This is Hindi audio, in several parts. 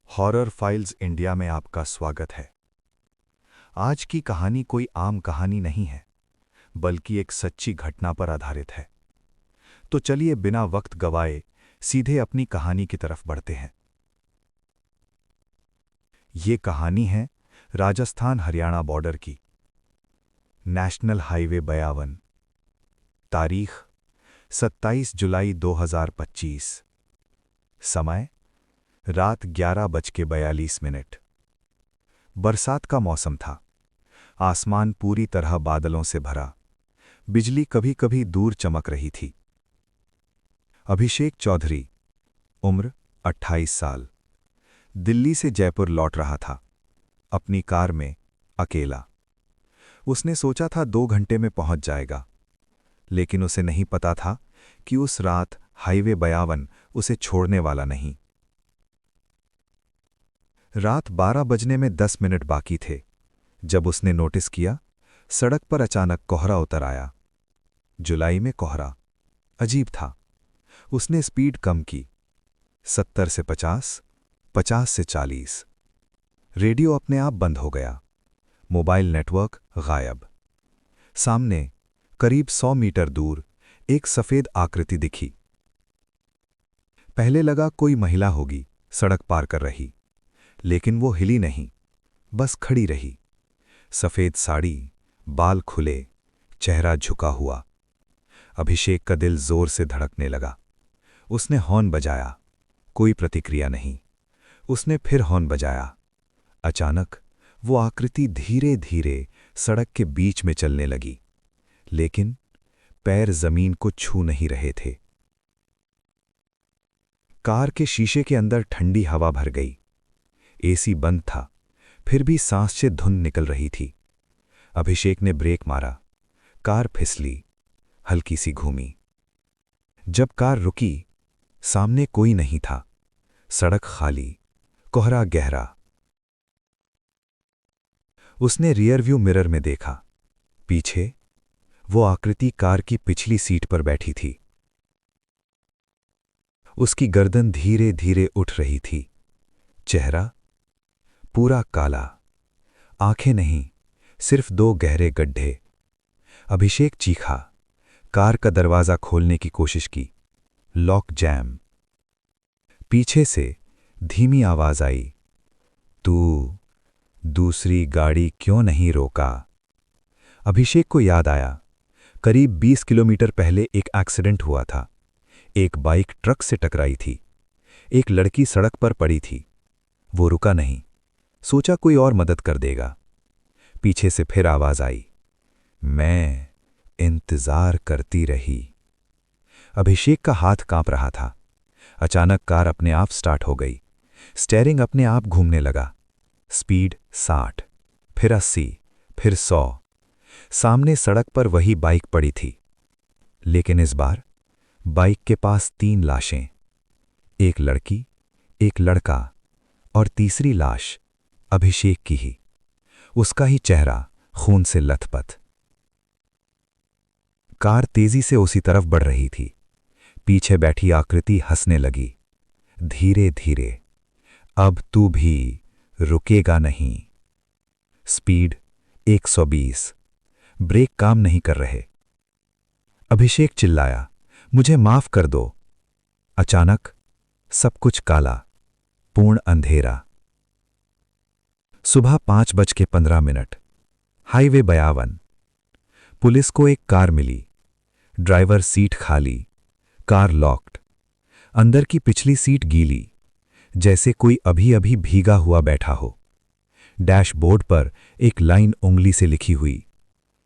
हॉरर फाइल्स इंडिया में आपका स्वागत है। आज की कहानी कोई आम कहानी नहीं है, बल्कि एक सच्ची घटना पर आधारित है। तो चलिए बिना वक्त गवाए सीधे अपनी कहानी की तरफ बढ़ते हैं। ये कहानी है राजस्थान हरियाणा बॉर्डर की। National highway 52। तारीख 27 जुलाई 2025। समय रात 11:42। बरसात का मौसम था। आसमान पूरी तरह बादलों से भरा। बिजली कभी कभी दूर चमक रही थी। अभिषेक चौधरी, उम्र 28 साल, दिल्ली से जयपुर लौट रहा था, अपनी कार में, अकेला। उसने सोचा था 2 घंटे में पहुंच जाएगा, लेकिन उसे नहीं पता था कि उस रात हाईवे 52 उसे छोड़ने वाला नहीं। रात 12 बजने में 10 मिनट बाकी थे जब उसने नोटिस किया, सड़क पर अचानक कोहरा उतर आया। जुलाई में कोहरा अजीब था। उसने स्पीड कम की, 70 से 50, 50 से 40। रेडियो अपने आप बंद हो गया, मोबाइल नेटवर्क गायब। सामने करीब 100 मीटर दूर एक सफेद आकृति दिखी। पहले लगा कोई महिला होगी, सड़क पार कर रही, लेकिन वो हिली नहीं, बस खड़ी रही। सफेद साड़ी, बाल खुले, चेहरा झुका हुआ। अभिषेक का दिल जोर से धड़कने लगा। उसने हॉर्न बजाया, कोई प्रतिक्रिया नहीं। उसने फिर हॉर्न बजाया। अचानक वो आकृति धीरे धीरे सड़क के बीच में चलने लगी, लेकिन पैर जमीन को छू नहीं रहे थे। कार के शीशे के अंदर ठंडी हवा भर गई। एसी बंद था, फिर भी सांस से धुंध निकल रही थी। अभिषेक ने ब्रेक मारा, कार फिसली, हल्की सी घूमी। जब कार रुकी, सामने कोई नहीं था, सड़क खाली, कोहरा गहरा। उसने रियरव्यू मिरर में देखा। पीछे वो आकृति कार की पिछली सीट पर बैठी थी। उसकी गर्दन धीरे धीरे उठ रही थी। चेहरा पूरा काला, आंखें नहीं, सिर्फ 2 गहरे गड्ढे। अभिषेक चीखा, कार का दरवाजा खोलने की कोशिश की, लॉक जैम। पीछे से धीमी आवाज आई, तू दूसरी गाड़ी क्यों नहीं रोका? अभिषेक को याद आया, करीब 20 किलोमीटर पहले एक एक्सीडेंट हुआ था। एक बाइक ट्रक से टकराई थी। एक लड़की सड़क पर पड़ी थी। वो रुका नहीं, सोचा कोई और मदद कर देगा। पीछे से फिर आवाज आई, मैं इंतजार करती रही। अभिषेक का हाथ कांप रहा था। अचानक कार अपने आप स्टार्ट हो गई। स्टीयरिंग अपने आप घूमने लगा। स्पीड 60, फिर 80, फिर 100। सामने सड़क पर वही बाइक पड़ी थी, लेकिन इस बार बाइक के पास 3 लाशें। एक लड़की, एक लड़का और तीसरी लाश अभिषेक की ही। उसका ही चेहरा खून से लथपथ। कार तेजी से उसी तरफ बढ़ रही थी। पीछे बैठी आकृति हंसने लगी, धीरे धीरे। अब तू भी रुकेगा नहीं। स्पीड 120। ब्रेक काम नहीं कर रहे। अभिषेक चिल्लाया, मुझे माफ कर दो। अचानक सब कुछ काला, पूर्ण अंधेरा। सुबह 5:15। हाईवे 52। पुलिस को एक कार मिली। ड्राइवर सीट खाली, कार लॉक्ड। अंदर की पिछली सीट गीली, जैसे कोई अभी अभी भीगा हुआ बैठा हो। डैशबोर्ड पर एक लाइन उंगली से लिखी हुई,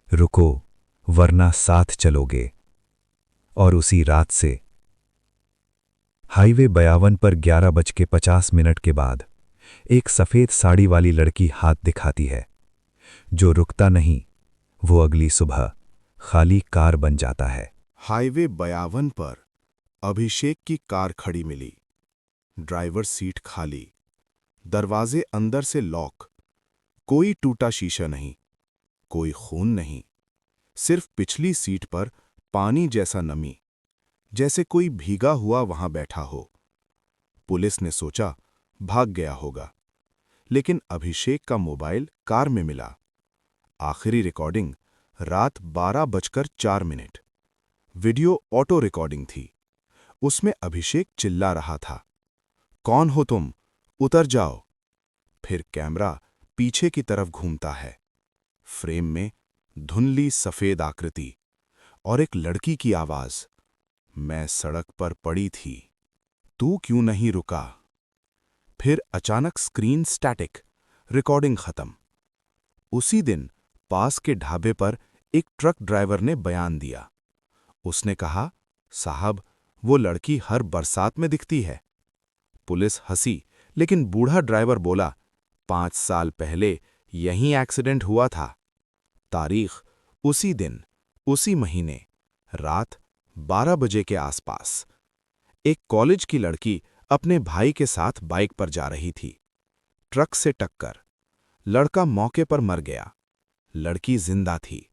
रुको वरना साथ चलोगे। और उसी रात से हाईवे 52 पर 11:50 के बाद एक सफेद साड़ी वाली लड़की हाथ दिखाती है। जो रुकता नहीं, वो अगली सुबह खाली कार बन जाता है। हाईवे 52 पर अभिषेक की कार खड़ी मिली। ड्राइवर सीट खाली, दरवाजे अंदर से लॉक। कोई टूटा शीशा नहीं, कोई खून नहीं, सिर्फ पिछली सीट पर पानी जैसा नमी, जैसे कोई भीगा हुआ वहां बैठा हो। पुलिस ने सोचा भाग गया होगा। लेकिन अभिषेक का मोबाइल कार में मिला। आखिरी रिकॉर्डिंग रात 12:04। वीडियो ऑटो रिकॉर्डिंग थी। उसमें अभिषेक चिल्ला रहा था, कौन हो तुम, उतर जाओ। फिर कैमरा पीछे की तरफ घूमता है। फ्रेम में धुंधली सफेद आकृति और एक लड़की की आवाज, मैं सड़क पर पड़ी थी, तू क्यों नहीं रुका। फिर अचानक स्क्रीन स्टैटिक, रिकॉर्डिंग खत्म। उसी दिन पास के ढाबे पर एक ट्रक ड्राइवर ने बयान दिया। उसने कहा, साहब, वो लड़की हर बरसात में दिखती है। पुलिस हंसी, लेकिन बूढ़ा ड्राइवर बोला, 5 साल पहले यहीं एक्सीडेंट हुआ था। तारीख उसी दिन, उसी महीने, रात 12 बजे के आसपास। एक कॉलेज की लड़की अपने भाई के साथ बाइक पर जा रही थी। ट्रक से टक्कर। लड़का मौके पर मर गया। लड़की जिंदा थी।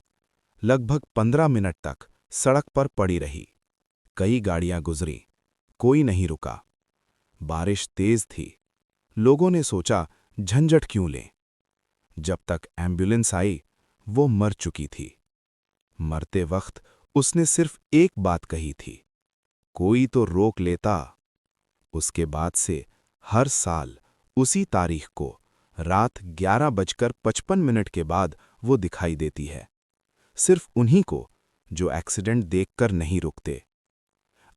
लगभग 15 मिनट तक सड़क पर पड़ी रही। कई गाड़ियां गुजरी, कोई नहीं रुका। बारिश तेज थी। लोगों ने सोचा, झंझट क्यों लें। जब तक एम्बुलेंस आई, वो मर चुकी थी। मरते वक्त उसने सिर्फ एक बात कही थी, कोई तो रोक लेता। उसके बाद से हर साल उसी तारीख को रात 11:55 के बाद वो दिखाई देती है। सिर्फ उन्हीं को जो एक्सीडेंट देखकर नहीं रुकते।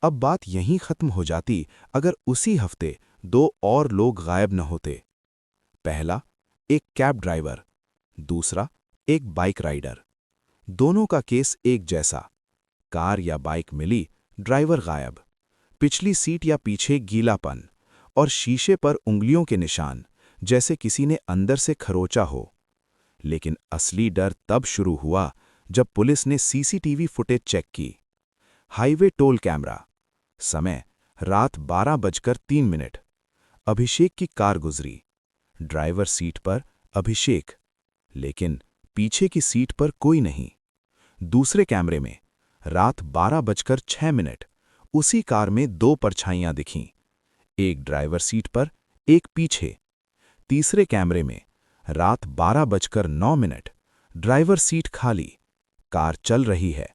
अब बात यहीं खत्म हो जाती अगर उसी हफ्ते 2 और लोग गायब न होते। पहला, एक कैब ड्राइवर। दूसरा, एक बाइक राइडर। दोनों का केस एक जैसा। कार या बाइक मिली, ड्राइवर गायब। पिछली सीट या पीछे गीलापन और शीशे पर उंगलियों के निशान, जैसे किसी ने अंदर से खरोचा हो। लेकिन असली डर तब शुरू हुआ जब पुलिस ने सीसीटीवी फुटेज चेक की। Highway toll camera. समय रात 12:03। अभिषेक की कार गुजरी। ड्राइवर सीट पर अभिषेक, लेकिन पीछे की सीट पर कोई नहीं। दूसरे कैमरे में रात 12:06 उसी कार में 2 परछाइयां दिखीं, एक ड्राइवर सीट पर, एक पीछे। तीसरे कैमरे में रात 12:09 ड्राइवर सीट खाली, कार चल रही है,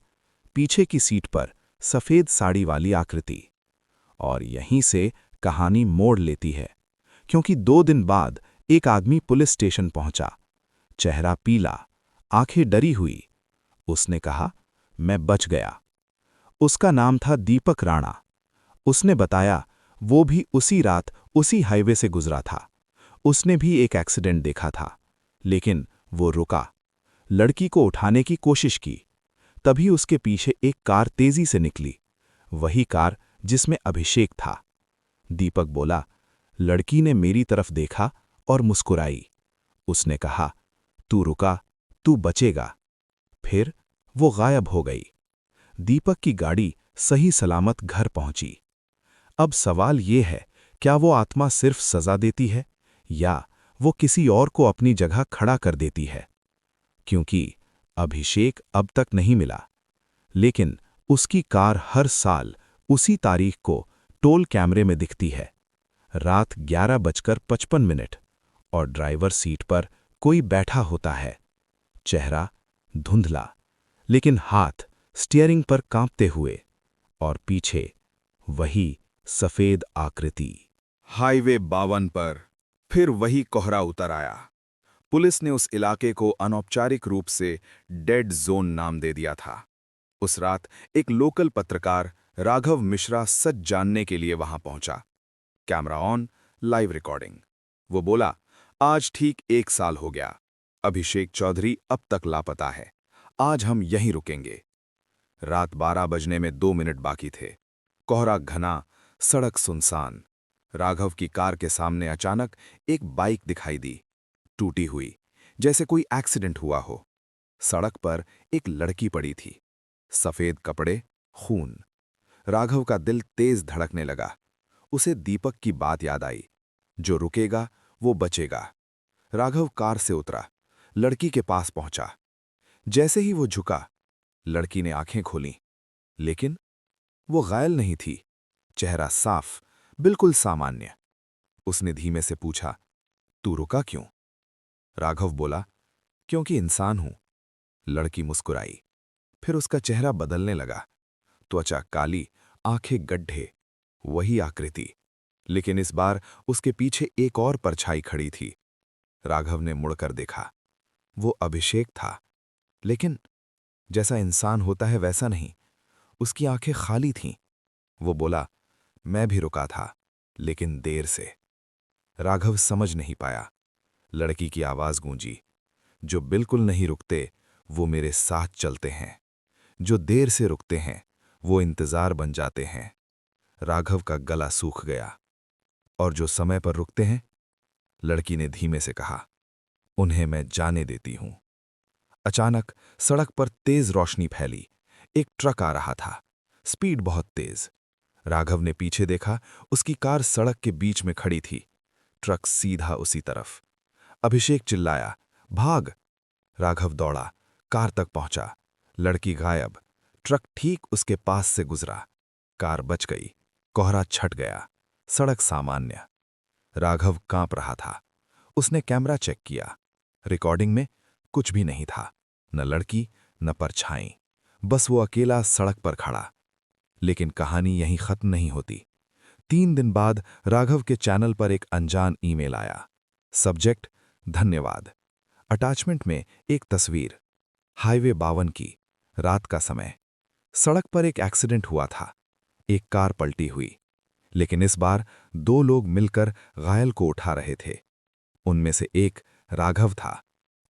पीछे की सीट पर सफेद साड़ी वाली आकृति। और यहीं से कहानी मोड़ लेती है, क्योंकि 2 दिन बाद एक आदमी पुलिस स्टेशन पहुंचा। चेहरा पीला, आंखें डरी हुई। उसने कहा, मैं बच गया। उसका नाम था दीपक राणा। उसने बताया, वो भी उसी रात उसी हाईवे से गुजरा था। उसने भी एक एक्सीडेंट देखा था, लेकिन वो रुका, लड़की को उठाने की कोशिश की। तभी उसके पीछे एक कार तेजी से निकली, वही कार जिसमें अभिषेक था। दीपक बोला, लड़की ने मेरी तरफ देखा और मुस्कुराई। उसने कहा, तू रुका, तू बचेगा। फिर वो गायब हो गई। दीपक की गाड़ी सही सलामत घर पहुंची। अब सवाल ये है, क्या वो आत्मा सिर्फ सजा देती है या वो किसी और को अपनी जगह खड़ा कर देती है? क्योंकि अभिषेक अब तक नहीं मिला, लेकिन उसकी कार हर साल उसी तारीख को टोल कैमरे में दिखती है, रात 11:55, और ड्राइवर सीट पर कोई बैठा होता है। चेहरा धुंधला, लेकिन हाथ स्टीयरिंग पर कांपते हुए, और पीछे वही सफेद आकृति। हाईवे 52 पर फिर वही कोहरा उतर आया। पुलिस ने उस इलाके को अनौपचारिक रूप से डेड जोन नाम दे दिया था। उस रात एक लोकल पत्रकार राघव मिश्रा सच जानने के लिए वहां पहुंचा। Camera on, live recording. वो बोला, आज ठीक 1 साल हो गया। अभिषेक चौधरी अब तक लापता है। आज हम यहीं रुकेंगे। रात 12 बजने में 2 मिनट बाकी थे। कोहरा घना, सड़क सुनसान। राघव की कार के सामने अचानक एक बाइक दिखाई दी, टूटी हुई, जैसे कोई एक्सीडेंट हुआ हो। सड़क पर एक लड़की पड़ी थी, सफेद कपड़े, खून। राघव का दिल तेज धड़कने लगा। उसे दीपक की बात याद आई, जो रुकेगा वो बचेगा। राघव कार से उतरा, लड़की के पास पहुंचा। जैसे ही वो झुका, लड़की ने आंखें खोलीं, लेकिन वो घायल नहीं थी। चेहरा साफ, बिल्कुल सामान्य। उसने धीमे से पूछा, तू रुका क्यों? राघव बोला, क्योंकि इंसान हूं। लड़की मुस्कुराई। फिर उसका चेहरा बदलने लगा। त्वचा काली, आंखें गड्ढे, वही आकृति, लेकिन इस बार उसके पीछे एक और परछाई खड़ी थी। राघव ने मुड़कर देखा। वो अभिषेक था, लेकिन जैसा इंसान होता है वैसा नहीं। उसकी आंखें खाली थीं। वो बोला, मैं भी रुका था, लेकिन देर से। राघव समझ नहीं पाया। लड़की की आवाज गूंजी, जो बिल्कुल नहीं रुकते वो मेरे साथ चलते हैं, जो देर से रुकते हैं वो इंतजार बन जाते हैं। राघव का गला सूख गया। और जो समय पर रुकते हैं? लड़की ने धीमे से कहा, उन्हें मैं जाने देती हूं। अचानक सड़क पर तेज रोशनी फैली। एक ट्रक आ रहा था, स्पीड बहुत तेज। राघव ने पीछे देखा, उसकी कार सड़क के बीच में खड़ी थी। ट्रक सीधा उसी तरफ। अभिषेक चिल्लाया, भाग! राघव दौड़ा, कार तक पहुंचा। लड़की गायब। ट्रक ठीक उसके पास से गुजरा। कार बच गई। कोहरा छट गया। सड़क सामान्य। राघव कांप रहा था। उसने कैमरा चेक किया। रिकॉर्डिंग में कुछ भी नहीं था, न लड़की न परछाई, बस वो अकेला सड़क पर खड़ा। लेकिन कहानी यहीं खत्म नहीं होती। 3 दिन बाद राघव के चैनल पर एक अनजान ईमेल आया। सब्जेक्ट, धन्यवाद। अटैचमेंट में एक तस्वीर, हाईवे 52 की, रात का समय। सड़क पर एक एक्सीडेंट हुआ था। एक कार पलटी हुई, लेकिन इस बार 2 लोग मिलकर घायल को उठा रहे थे। उनमें से एक राघव था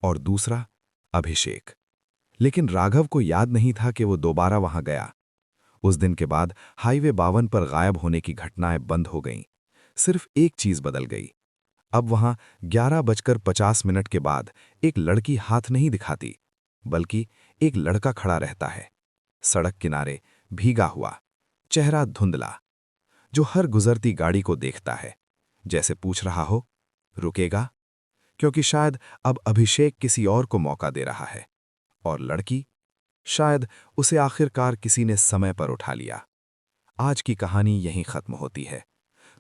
और दूसरा अभिषेक। लेकिन राघव को याद नहीं था कि वो दोबारा वहां गया। उस दिन के बाद हाईवे 52 पर गायब होने की घटनाएं बंद हो गईं। सिर्फ एक चीज बदल गई। अब वहां 11:50 के बाद एक लड़की हाथ नहीं दिखाती, बल्कि एक लड़का खड़ा रहता है, सड़क किनारे, भीगा हुआ, चेहरा धुंधला, जो हर गुजरती गाड़ी को देखता है, जैसे पूछ रहा हो, रुकेगा? क्योंकि शायद अब अभिषेक किसी और को मौका दे रहा है, और लड़की, शायद उसे आखिरकार किसी ने समय पर उठा लिया। आज की कहानी यहीं खत्म होती है।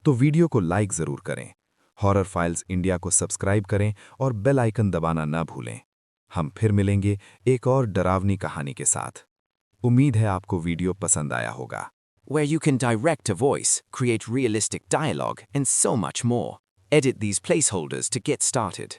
तो वीडियो को लाइक जरूर करें, हॉरर फाइल्स इंडिया को सब्सक्राइब करें और बेल आइकन दबाना ना भूलें। हम फिर मिलेंगे एक और डरावनी कहानी के साथ। उम्मीद है आपको वीडियो पसंद आया होगा। Where you can direct a voice, create realistic dialogue, and so much more. Edit these placeholders to get started.